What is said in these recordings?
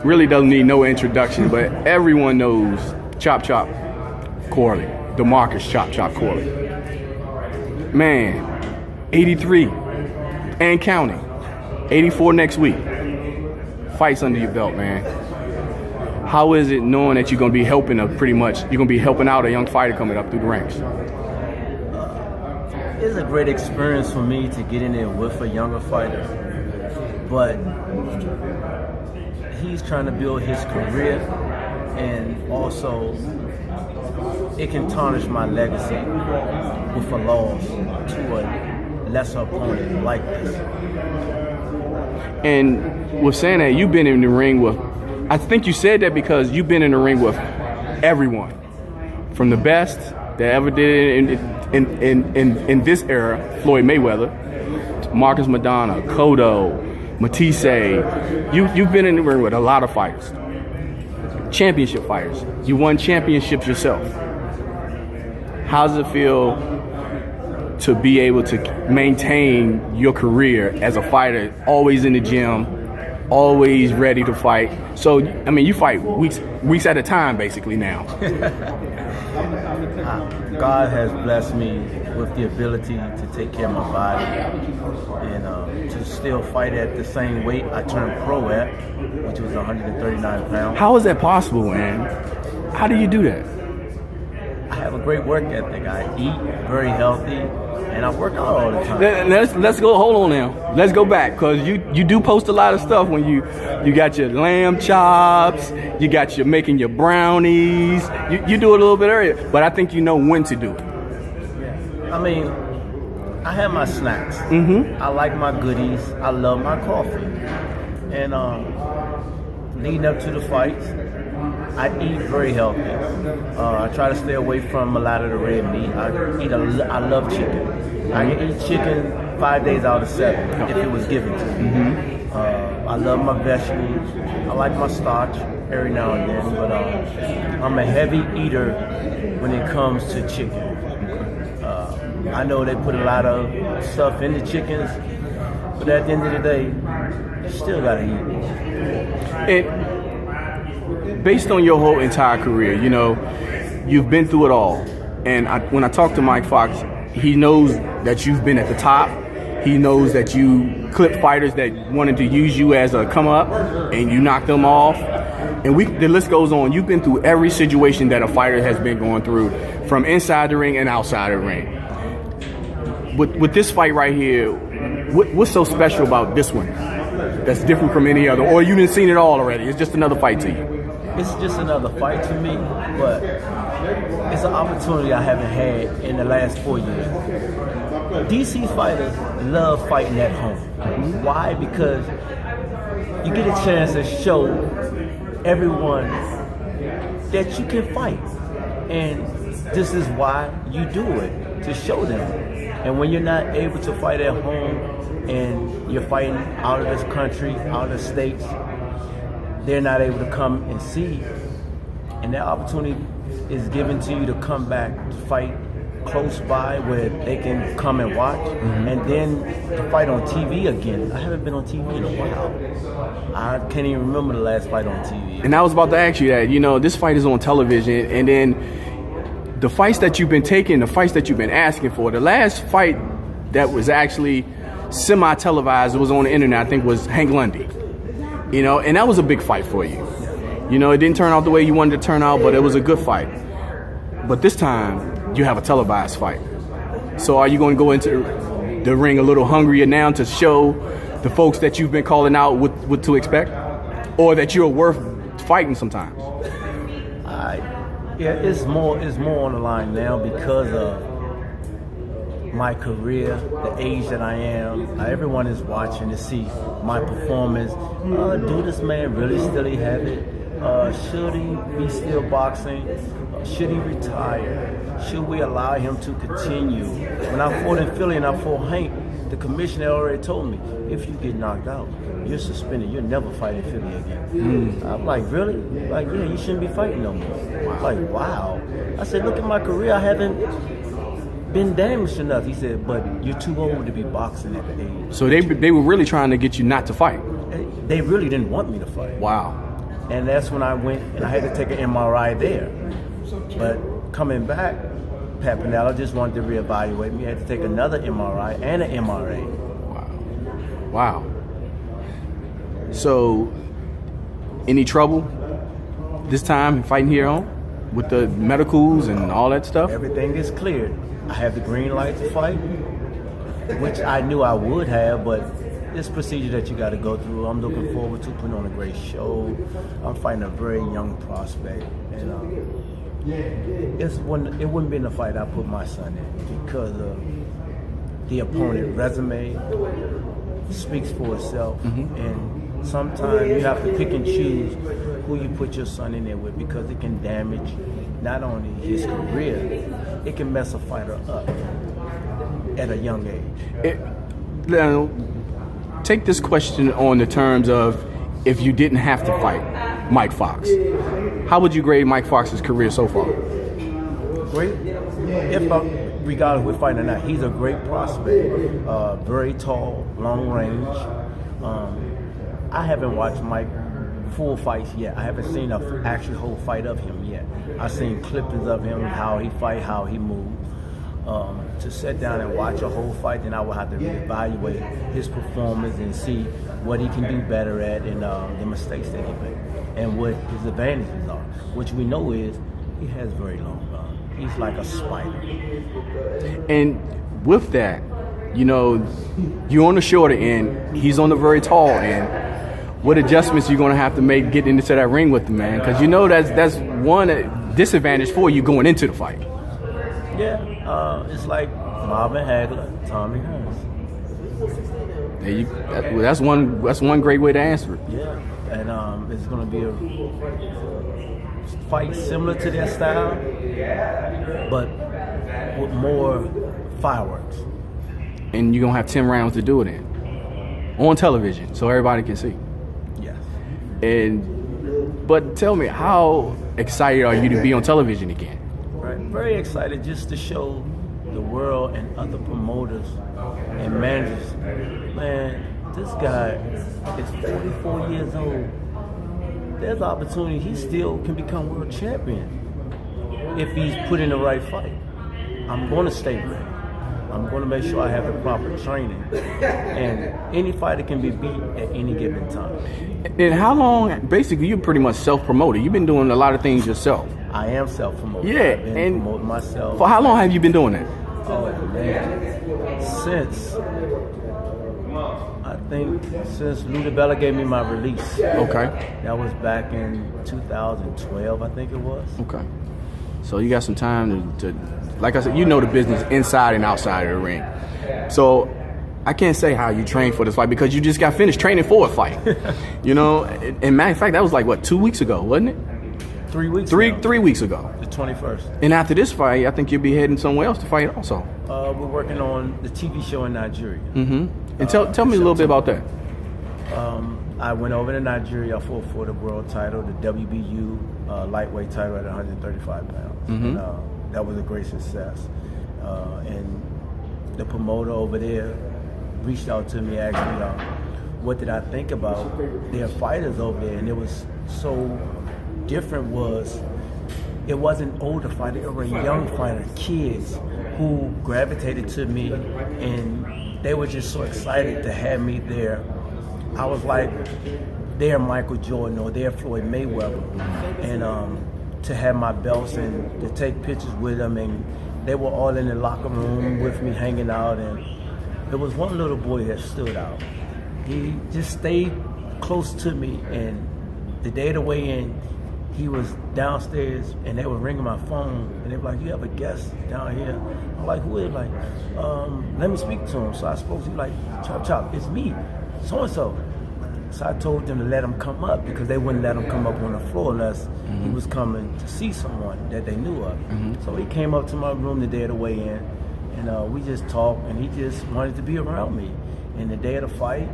really doesn't need no introduction, but everyone knows Chop Chop Corley, DeMarcus Chop Chop Corley. Man, 83 and counting. 84 next week. Fights under your belt, man. How is it knowing that you're going to be helping you're going to be helping out a young fighter coming up through the ranks? It's a great experience for me to get in there with a younger fighter, but he's trying to build his career, and also it can tarnish my legacy with a loss to a lesser opponent like this. And with saying that, you've been in the ring with, I think you said that because you've been in the ring with everyone, from the best that ever did it in this era, Floyd Mayweather, Marcus Madonna, Cotto, Matisse. You've been in the ring with a lot of fighters, championship fighters. You won championships yourself. How does it feel to be able to maintain your career as a fighter, always in the gym, always ready to fight? So, I mean, you fight weeks at a time, basically, now. God has blessed me with the ability to take care of my body and to still fight at the same weight I turned pro at, which was 139 pounds. How is that possible, man? How do you do that? I have a great work ethic. I eat very healthy, and I work out all the time. Let's go. Hold on now. Let's go back, because you do post a lot of stuff when you got your lamb chops, you got your making your brownies. You do it a little bit earlier, but I think you know when to do it. I mean, I have my snacks. I like my goodies. I love my coffee, and leading up to the fights, I eat very healthy. I try to stay away from a lot of the red meat. I love chicken. I can eat chicken 5 days out of 7 if it was given to me. I love my vegetables. I like my starch every now and then, but I'm a heavy eater when it comes to chicken. I know they put a lot of stuff in the chickens, but at the end of the day, you still gotta eat. And based on your whole entire career, you know, you've been through it all. And when I talk to Mike Fox, he knows that you've been at the top. He knows that you clipped fighters that wanted to use you as a come up, and you knocked them off. And the list goes on. You've been through every situation that a fighter has been going through, from inside the ring and outside the ring. With this fight right here, what's so special about this one that's different from any other? Or you didn't seen it all already? It's just another fight to you? It's just another fight to me, but it's an opportunity I haven't had in the last 4 years. DC fighters love fighting at home. Why? Because you get a chance to show everyone that you can fight. And this is why you do it, to show them. And when you're not able to fight at home and you're fighting out of this country, out of the states, they're not able to come and see. And that opportunity is given to you to come back to fight close by where they can come and watch, and then to fight on TV again. I haven't been on TV in a while. I can't even remember the last fight on TV. And I was about to ask you that. You know, this fight is on television, and then the fights that you've been taking, the fights that you've been asking for, the last fight that was actually semi-televised, it was on the internet, I think, was Hank Lundy. You know, and that was a big fight for you. You know, it didn't turn out the way you wanted to turn out, but it was a good fight. But this time, you have a televised fight. So are you going to go into the ring a little hungrier now to show the folks that you've been calling out what to expect? Or that you're worth fighting sometimes? Yeah, it's more on the line now because of my career, the age that I am. Everyone is watching to see my performance. Do this man really still have it? Should he be still boxing? Should he retire? Should we allow him to continue? When I fought in Philly and I fought Hank, the commissioner already told me, if you get knocked out, you're suspended. You'll never fight in Philly again. I'm like, really? Like, yeah, you shouldn't be fighting no more. Like, wow. I said, look at my career. I haven't been damaged enough. He said, but you're too old to be boxing at the age. So they were really trying to get you not to fight. They really didn't want me to fight. Wow. And that's when I went and I had to take an MRI there. But coming back, Pat just wanted to reevaluate me. I had to take another MRI and an MRA. Wow. So, any trouble this time fighting here on with the medicals and all that stuff? Everything is cleared. I have the green light to fight, which I knew I would have, but this procedure that you got to go through, I'm looking forward to putting on a great show. I'm fighting a very young prospect, and it wouldn't be in a fight I put my son in because of the opponent resume speaks for itself, and sometimes you have to pick and choose who you put your son in there with because it can damage not only his career, it can mess a fighter up at a young age. Now, take this question on the terms of if you didn't have to fight Mike Fox, how would you grade Mike Fox's career so far? Great. Regardless of we're fighting or not, he's a great prospect. Very tall, long range. I haven't watched Mike full fights yet. I haven't seen an actual whole fight of him yet. I've seen clippings of him, how he fight, how he moves. To sit down and watch a whole fight, then I will have to reevaluate his performance and see what he can do better at and the mistakes that he made and what his advantages are, which we know is he has very long arms. He's like a spider. And with that, you know, you're on the shorter end, he's on the very tall end. What adjustments you're going to have to make getting into that ring with the man? Because you know that's one disadvantage for you going into the fight. Yeah, it's like Marvin Hagler, Tommy Hearns. That's one great way to answer it. Yeah, and it's going to be a fight similar to their style, but with more fireworks. And you're going to have 10 rounds to do it in. On television, so everybody can see. Yes. But tell me, how excited are you to be on television again? Right. Very excited just to show the world and other promoters and managers, man, this guy is 44 years old. There's opportunity. He still can become world champion if he's put in the right fight. I'm going to stay ready. I'm going to make sure I have the proper training. And any fighter can be beat at any given time. And how long, basically, you're pretty much self-promoted. You've been doing a lot of things yourself. I am self-promoted. Yeah. I've been and promoting myself. For how long have you been doing that? Oh, man. Since Lou DiBella gave me my release. Okay. That was back in 2012, I think it was. Okay. So you got some time to like I said, you know the business inside and outside of the ring. So I can't say how you trained for this fight because you just got finished training for a fight. You know, and matter of fact, that was like, what, 2 weeks ago, wasn't it? 3 weeks Three ago. 3 weeks ago. The 21st. And after this fight, I think you'll be heading somewhere else to fight also. We're working on the TV show in Nigeria. Mm-hmm. And tell me a little bit about that. I went over to Nigeria for the world title, the WBU lightweight title at 135 pounds. Mm-hmm. And, that was a great success. And the promoter over there reached out to me, asked me what did I think about their fighters over there. And it was so different it wasn't older fighters, it were young fighters, kids who gravitated to me, and they were just so excited to have me there. I was like, they're Michael Jordan or they're Floyd Mayweather. And to have my belts and to take pictures with them, and they were all in the locker room with me hanging out, and there was one little boy that stood out. He just stayed close to me, and the day of the weigh-in, he was downstairs and they were ringing my phone and they were like, you have a guest down here? I'm like, who is it? Like, let me speak to him. So I spoke to him like, chop, it's me, so-and-so. So I told them to let him come up because they wouldn't let him come up on the floor unless he was coming to see someone that they knew of. So he came up to my room the day of the weigh-in, and we just talked, and he just wanted to be around me. And the day of the fight,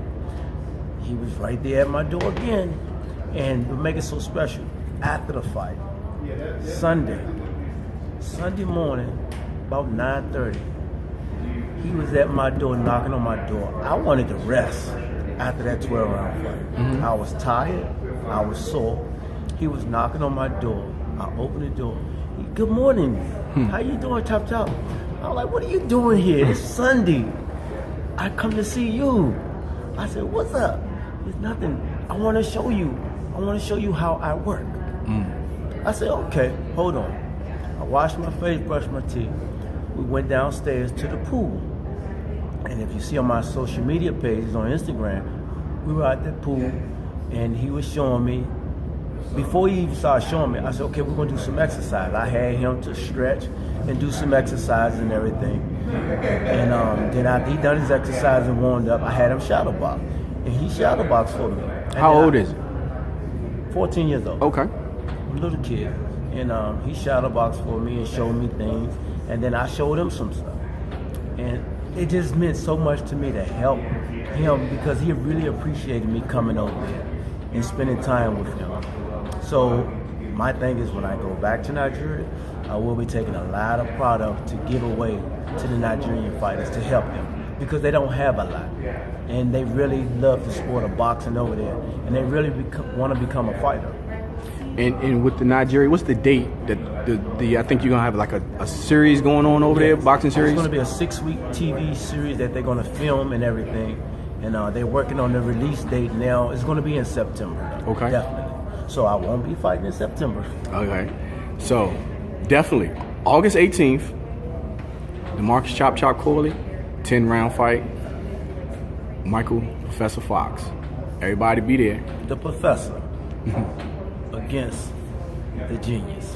he was right there at my door again. And what makes it so special, after the fight, Sunday morning, about 9:30, he was at my door, knocking on my door. I wanted to rest after that 12-round fight. I was tired, I was sore, He was knocking on my door. I opened the door. Good morning. How you doing, Chop Chop? I'm like, what are you doing here? It's Sunday. I come to see you. I said, what's up? It's nothing. I want to show you. I want to show you how I work. I said, okay, hold on. I washed my face, brushed my teeth. We went downstairs to the pool. And if you see on my social media pages on Instagram, we were at the pool and he was showing me. Before he even started showing me, I said, okay, we're going to do some exercise. I had him to stretch and do some exercise and everything. And then after he done his exercise and warmed up, I had him shadow box. And he shadow boxed for me. And how old is he? 14 years old. Okay. Little kid. And he shadow boxed for me and showed me things. And then I showed him some stuff. And it just meant so much to me to help him because he really appreciated me coming over there and spending time with him. So my thing is when I go back to Nigeria, I will be taking a lot of product to give away to the Nigerian fighters to help them because they don't have a lot. And they really love the sport of boxing over there. And they really want to become a fighter. And with the Nigeria, what's the date that the I think you're gonna have like a series going on over there, boxing series? It's gonna be a 6-week TV series that they're gonna film and everything, and they're working on the release date now. It's gonna be in September. Okay. Definitely. So I won't be fighting in September. Okay. So definitely August 18th, DeMarcus Chop Chop Corley, 10-round fight. Michael Professor Fox. Everybody be there. The Professor against the Genius.